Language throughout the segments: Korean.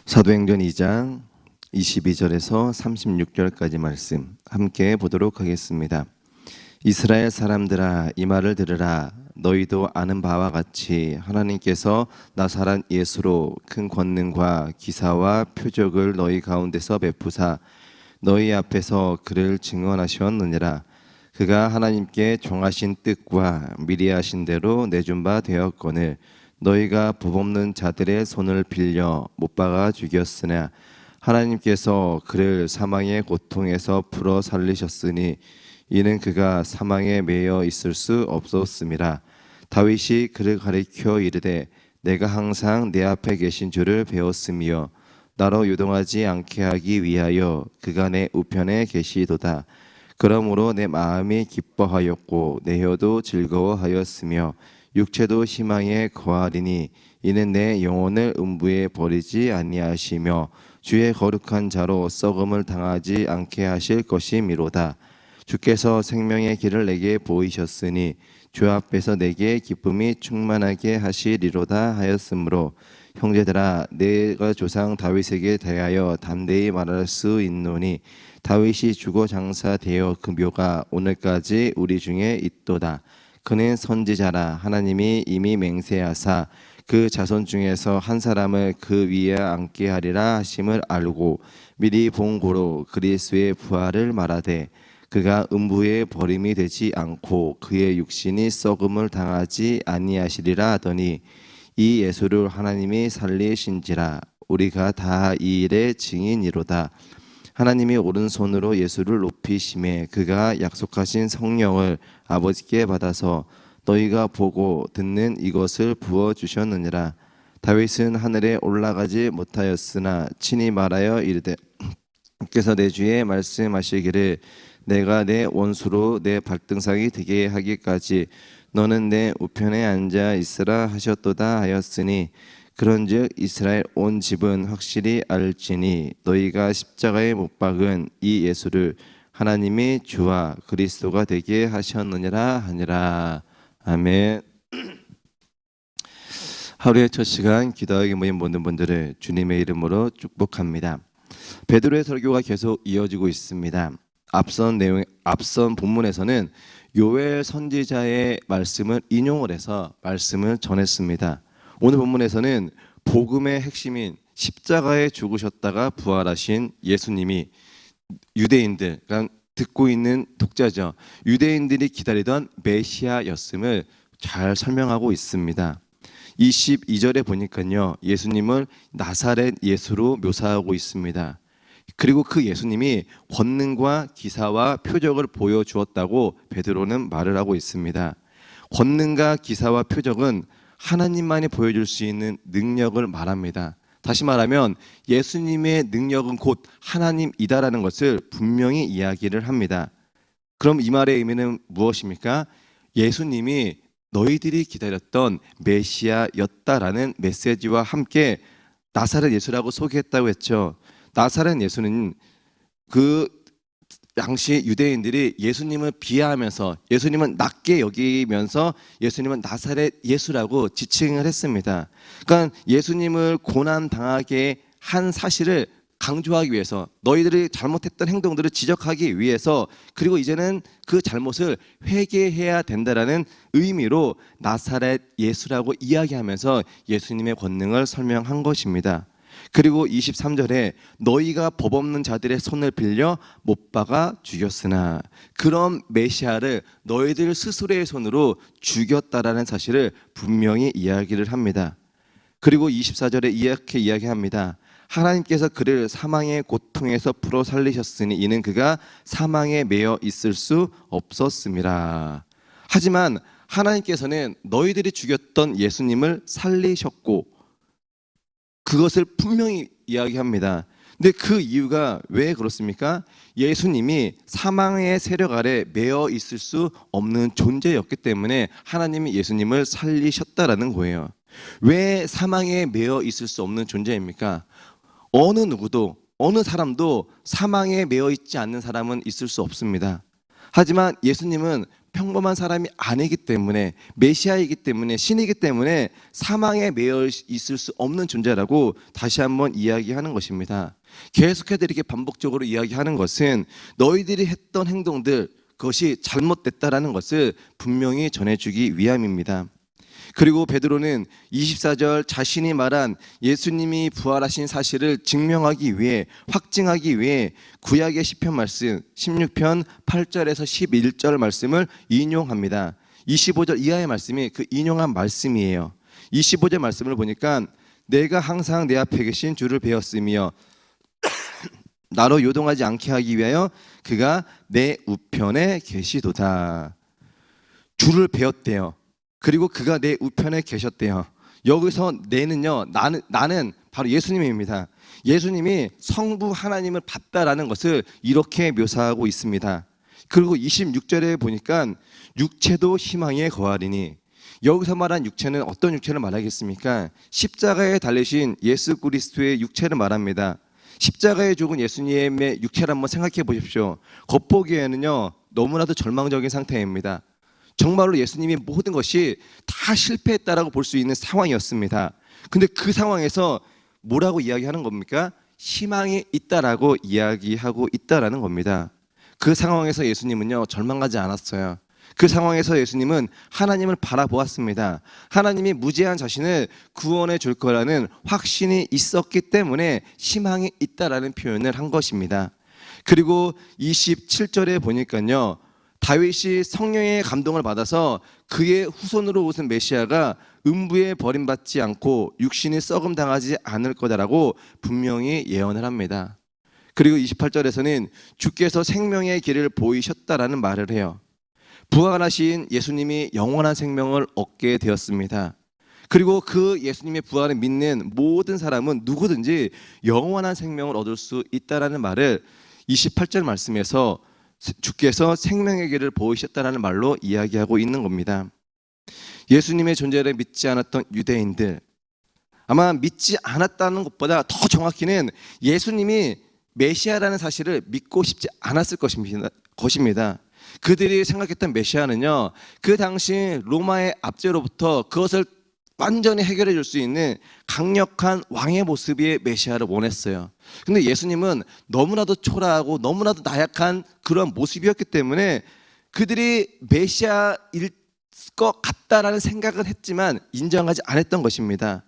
사도행전 2장 22절에서 36절까지 말씀 함께 보도록 하겠습니다. 이스라엘 사람들아, 이 말을 들으라. 너희도 아는 바와 같이 하나님께서 나사렛 예수로 큰 권능과 기사와 표적을 너희 가운데서 베푸사 너희 앞에서 그를 증언하셨느니라. 그가 하나님께 정하신 뜻과 미리 하신 대로 내준 바 되었거늘 너희가 법없는 자들의 손을 빌려 못 박아 죽였으나 하나님께서 그를 사망의 고통에서 풀어 살리셨으니 이는 그가 사망에 매여 있을 수 없었음이라. 다윗이 그를 가리켜 이르되 내가 항상 내 앞에 계신 줄을 배웠으며 나로 유동하지 않게 하기 위하여 그가 내 우편에 계시도다. 그러므로 내 마음이 기뻐하였고 내 혀도 즐거워하였으며 육체도 희망에 거하리니 이는 내 영혼을 음부에 버리지 아니하시며 주의 거룩한 자로 썩음을 당하지 않게 하실 것이미로다. 주께서 생명의 길을 내게 보이셨으니 주 앞에서 내게 기쁨이 충만하게 하시리로다 하였으므로 형제들아, 내가 조상 다윗에게 대하여 담대히 말할 수 있노니 다윗이 죽어 장사되어 그 묘가 오늘까지 우리 중에 있도다. 그는 선지자라. 하나님이 이미 맹세하사 그 자손 중에서 한 사람을 그 위에 앉게 하리라 하심을 알고 미리 본 고로 그리스도의 부활을 말하되 그가 음부에 버림이 되지 않고 그의 육신이 썩음을 당하지 아니하시리라 하더니 이 예수를 하나님이 살리신지라. 우리가 다 이 일의 증인이로다. 하나님이 오른손으로 예수를 높이심에 그가 약속하신 성령을 아버지께 받아서 너희가 보고 듣는 이것을 부어주셨느니라. 다윗은 하늘에 올라가지 못하였으나 친히 말하여 이르되 주께서 내 주에 말씀하시기를 내가 내 원수로 내 발등상이 되게 하기까지 너는 내 우편에 앉아 있으라 하셨도다 하였으니 그런즉 이스라엘 온 집은 확실히 알지니 너희가 십자가에 못 박은 이 예수를 하나님이 주와 그리스도가 되게 하셨느니라 하니라. 아멘. 하루의 첫 시간 기도하기 모인 모든 분들을 주님의 이름으로 축복합니다. 베드로의 설교가 계속 이어지고 있습니다. 앞선 본문에서는 요엘 선지자의 말씀을 인용을 해서 말씀을 전했습니다. 오늘 본문에서는 복음의 핵심인 십자가에 죽으셨다가 부활하신 예수님이 유대인들, 그러니까 듣고 있는 독자죠. 유대인들이 기다리던 메시아였음을 잘 설명하고 있습니다. 22절에 보니까요, 예수님을 나사렛 예수로 묘사하고 있습니다. 그리고 그 예수님이 권능과 기사와 표적을 보여주었다고 베드로는 말을 하고 있습니다. 권능과 기사와 표적은 하나님만이 보여줄 수 있는 능력을 말합니다. 다시 말하면 예수님의 능력은 곧 하나님이다라는 것을 분명히 이야기를 합니다. 그럼 이 말의 의미는 무엇입니까? 예수님이 너희들이 기다렸던 메시아였다라는 메시지와 함께 나사렛 예수라고 소개했다고 했죠. 나사렛 예수는 그 당시 유대인들이 예수님을 비하하면서 예수님은 낮게 여기면서 예수님은 나사렛 예수라고 지칭을 했습니다. 그러니까 예수님을 고난당하게 한 사실을 강조하기 위해서 너희들이 잘못했던 행동들을 지적하기 위해서 그리고 이제는 그 잘못을 회개해야 된다라는 의미로 나사렛 예수라고 이야기하면서 예수님의 권능을 설명한 것입니다. 그리고 23절에 너희가 법 없는 자들의 손을 빌려 못 박아 죽였으나 그런 메시아를 너희들 스스로의 손으로 죽였다라는 사실을 분명히 이야기를 합니다. 그리고 24절에 이렇게 이야기합니다. 하나님께서 그를 사망의 고통에서 풀어 살리셨으니 이는 그가 사망에 매여 있을 수 없었음이라. 하지만 하나님께서는 너희들이 죽였던 예수님을 살리셨고 그것을 분명히 이야기합니다. 근데 그 이유가 왜 그렇습니까? 예수님이 사망의 세력 아래 매여 있을 수 없는 존재였기 때문에 하나님이 예수님을 살리셨다라는 거예요. 왜 사망에 매여 있을 수 없는 존재입니까? 어느 누구도 어느 사람도 사망에 매여 있지 않는 사람은 있을 수 없습니다. 하지만 예수님은 평범한 사람이 아니기 때문에, 메시아이기 때문에, 신이기 때문에 사망에 매여 있을 수 없는 존재라고 다시 한번 이야기하는 것입니다. 계속해서 이렇게 반복적으로 이야기하는 것은 너희들이 했던 행동들, 그것이 잘못됐다라는 것을 분명히 전해주기 위함입니다. 그리고 베드로는 24절 자신이 말한 예수님이 부활하신 사실을 증명하기 위해, 확증하기 위해 구약의 시편 말씀 16편 8절에서 11절 말씀을 인용합니다. 25절 이하의 말씀이 그 인용한 말씀이에요. 25절 말씀을 보니까 내가 항상 내 앞에 계신 주를 배웠으며 나로 요동하지 않게 하기 위하여 그가 내 우편에 계시도다. 주를 배웠대요. 그리고 그가 내 우편에 계셨대요. 여기서 내는요, 나는 바로 예수님입니다. 예수님이 성부 하나님을 봤다라는 것을 이렇게 묘사하고 있습니다. 그리고 26절에 보니까 육체도 희망에 거하리니, 여기서 말한 육체는 어떤 육체를 말하겠습니까? 십자가에 달리신 예수 그리스도의 육체를 말합니다. 십자가에 죽은 예수님의 육체를 한번 생각해 보십시오. 겉보기에는요, 너무나도 절망적인 상태입니다. 정말로 예수님이 모든 것이 다 실패했다라고 볼 수 있는 상황이었습니다. 근데 그 상황에서 뭐라고 이야기하는 겁니까? 희망이 있다라고 이야기하고 있다라는 겁니다. 그 상황에서 예수님은요, 절망하지 않았어요. 그 상황에서 예수님은 하나님을 바라보았습니다. 하나님이 무죄한 자신을 구원해 줄 거라는 확신이 있었기 때문에 희망이 있다라는 표현을 한 것입니다. 그리고 27절에 보니까요, 다윗이 성령의 감동을 받아서 그의 후손으로 오신 메시아가 음부에 버림받지 않고 육신이 썩음 당하지 않을 거다라고 분명히 예언을 합니다. 그리고 28절에서는 주께서 생명의 길을 보이셨다라는 말을 해요. 부활하신 예수님이 영원한 생명을 얻게 되었습니다. 그리고 그 예수님의 부활을 믿는 모든 사람은 누구든지 영원한 생명을 얻을 수 있다라는 말을 28절 말씀에서 주께서 생명의 길을 보이셨다라는 말로 이야기하고 있는 겁니다. 예수님의 존재를 믿지 않았던 유대인들, 아마 믿지 않았다는 것보다 더 정확히는 예수님이 메시아라는 사실을 믿고 싶지 않았을 것입니다. 그들이 생각했던 메시아는요, 그 당시 로마의 압제로부터 그것을 완전히 해결해 줄 수 있는 강력한 왕의 모습의 메시아를 원했어요. 근데 예수님은 너무나도 초라하고 너무나도 나약한 그런 모습이었기 때문에 그들이 메시아일 것 같다라는 생각을 했지만 인정하지 않았던 것입니다.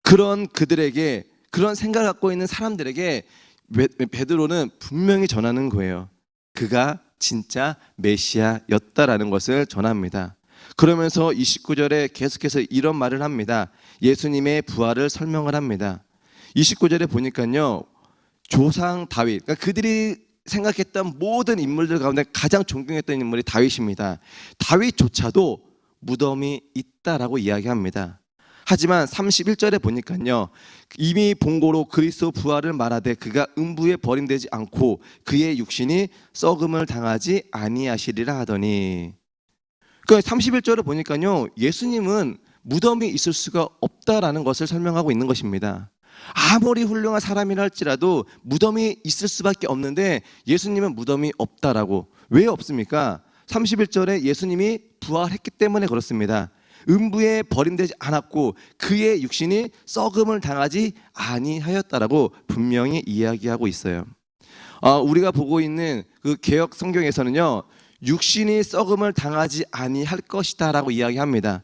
그런 그들에게, 그런 생각을 갖고 있는 사람들에게 베드로는 분명히 전하는 거예요. 그가 진짜 메시아였다라는 것을 전합니다. 그러면서 29절에 계속해서 이런 말을 합니다. 예수님의 부활을 설명을 합니다. 29절에 보니까요, 조상 다윗, 그러니까 그들이 생각했던 모든 인물들 가운데 가장 존경했던 인물이 다윗입니다. 다윗조차도 무덤이 있다라고 이야기합니다. 하지만 31절에 보니까요, 이미 본고로 그리스도 부활을 말하되 그가 음부에 버림되지 않고 그의 육신이 썩음을 당하지 아니하시리라 하더니, 그러니까 31절을 보니까요, 예수님은 무덤이 있을 수가 없다라는 것을 설명하고 있는 것입니다. 아무리 훌륭한 사람이라 할지라도 무덤이 있을 수밖에 없는데 예수님은 무덤이 없다라고. 왜 없습니까? 31절에 예수님이 부활했기 때문에 그렇습니다. 음부에 버림되지 않았고 그의 육신이 썩음을 당하지 아니하였다라고 분명히 이야기하고 있어요. 우리가 보고 있는 그 개역 성경에서는요, 육신이 썩음을 당하지 아니할 것이다라고 이야기합니다.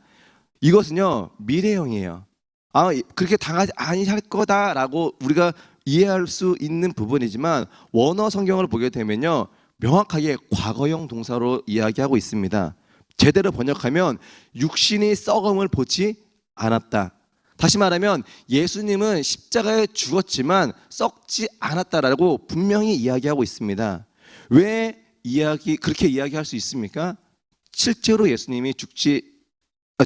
이것은요, 미래형이에요. 그렇게 당하지 아니할 거다라고 우리가 이해할 수 있는 부분이지만 원어 성경을 보게 되면요, 명확하게 과거형 동사로 이야기하고 있습니다. 제대로 번역하면 육신이 썩음을 보지 않았다. 다시 말하면 예수님은 십자가에 죽었지만 썩지 않았다라고 분명히 이야기하고 있습니다. 왜 그렇게 이야기할 수 있습니까? 실제로 예수님이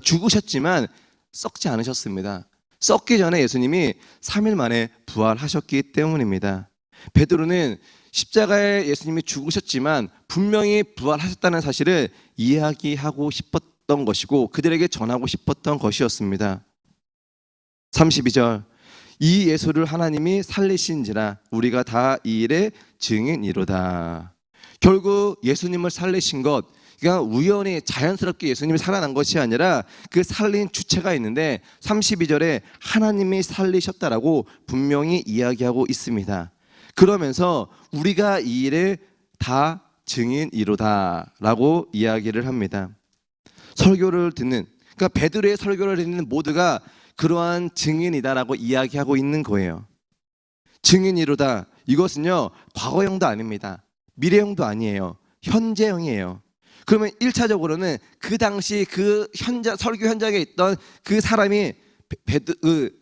죽으셨지만 썩지 않으셨습니다. 썩기 전에 예수님이 3일 만에 부활하셨기 때문입니다. 베드로는 십자가에 예수님이 죽으셨지만 분명히 부활하셨다는 사실을 이야기하고 싶었던 것이고 그들에게 전하고 싶었던 것이었습니다. 32절, 이 예수를 하나님이 살리신지라 우리가 다 이 일의 증인이로다. 결국 예수님을 살리신 것, 그러니까 우연히 자연스럽게 예수님이 살아난 것이 아니라 그 살린 주체가 있는데 32절에 하나님이 살리셨다라고 분명히 이야기하고 있습니다. 그러면서 우리가 이 일에 다 증인이로다라고 이야기를 합니다. 설교를 듣는, 그러니까 베드로의 설교를 듣는 모두가 그러한 증인이다라고 이야기하고 있는 거예요. 증인이로다. 이것은요, 과거형도 아닙니다. 미래형도 아니에요. 현재형이에요. 그러면 1차적으로는 그 당시 그 설교 현장에 있던 그 사람이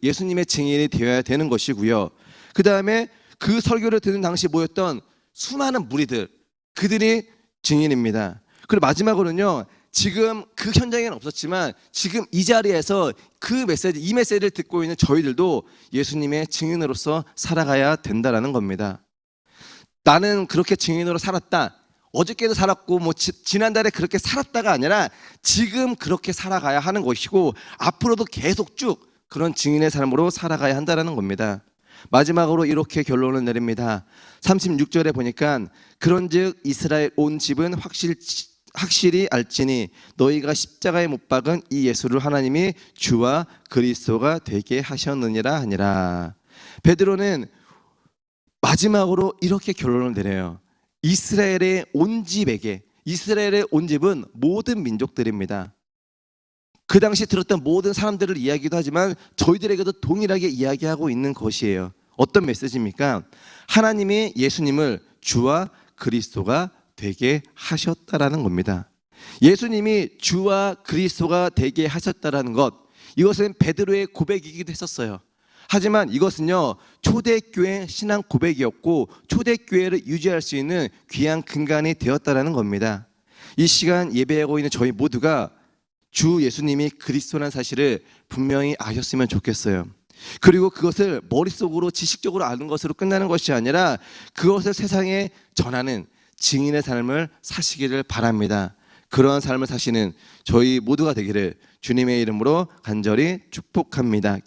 예수님의 증인이 되어야 되는 것이고요. 그 다음에 그 설교를 듣는 당시 모였던 수많은 무리들, 그들이 증인입니다. 그리고 마지막으로는요, 지금 그 현장에는 없었지만 지금 이 자리에서 이 메시지를 듣고 있는 저희들도 예수님의 증인으로서 살아가야 된다라는 겁니다. 나는 그렇게 증인으로 살았다, 어저께도 살았고 지난달에 그렇게 살았다가 아니라 지금 그렇게 살아가야 하는 것이고 앞으로도 계속 쭉 그런 증인의 삶으로 살아가야 한다는 겁니다. 마지막으로 이렇게 결론을 내립니다. 36절에 보니까 그런즉 이스라엘 온 집은 확실히 알지니 너희가 십자가에 못 박은 이 예수를 하나님이 주와 그리스도가 되게 하셨느니라 하니라. 베드로는 마지막으로 이렇게 결론을 내려요. 이스라엘의 온 집은 모든 민족들입니다. 그 당시 들었던 모든 사람들을 이야기도 하지만 저희들에게도 동일하게 이야기하고 있는 것이에요. 어떤 메시지입니까? 하나님이 예수님을 주와 그리스도가 되게 하셨다라는 겁니다. 예수님이 주와 그리스도가 되게 하셨다라는 것, 이것은 베드로의 고백이기도 했었어요. 하지만 이것은요, 초대교회 신앙 고백이었고 초대교회를 유지할 수 있는 귀한 근간이 되었다라는 겁니다. 이 시간 예배하고 있는 저희 모두가 주 예수님이 그리스도라는 사실을 분명히 아셨으면 좋겠어요. 그리고 그것을 머릿속으로 지식적으로 아는 것으로 끝나는 것이 아니라 그것을 세상에 전하는 증인의 삶을 사시기를 바랍니다. 그러한 삶을 사시는 저희 모두가 되기를 주님의 이름으로 간절히 축복합니다.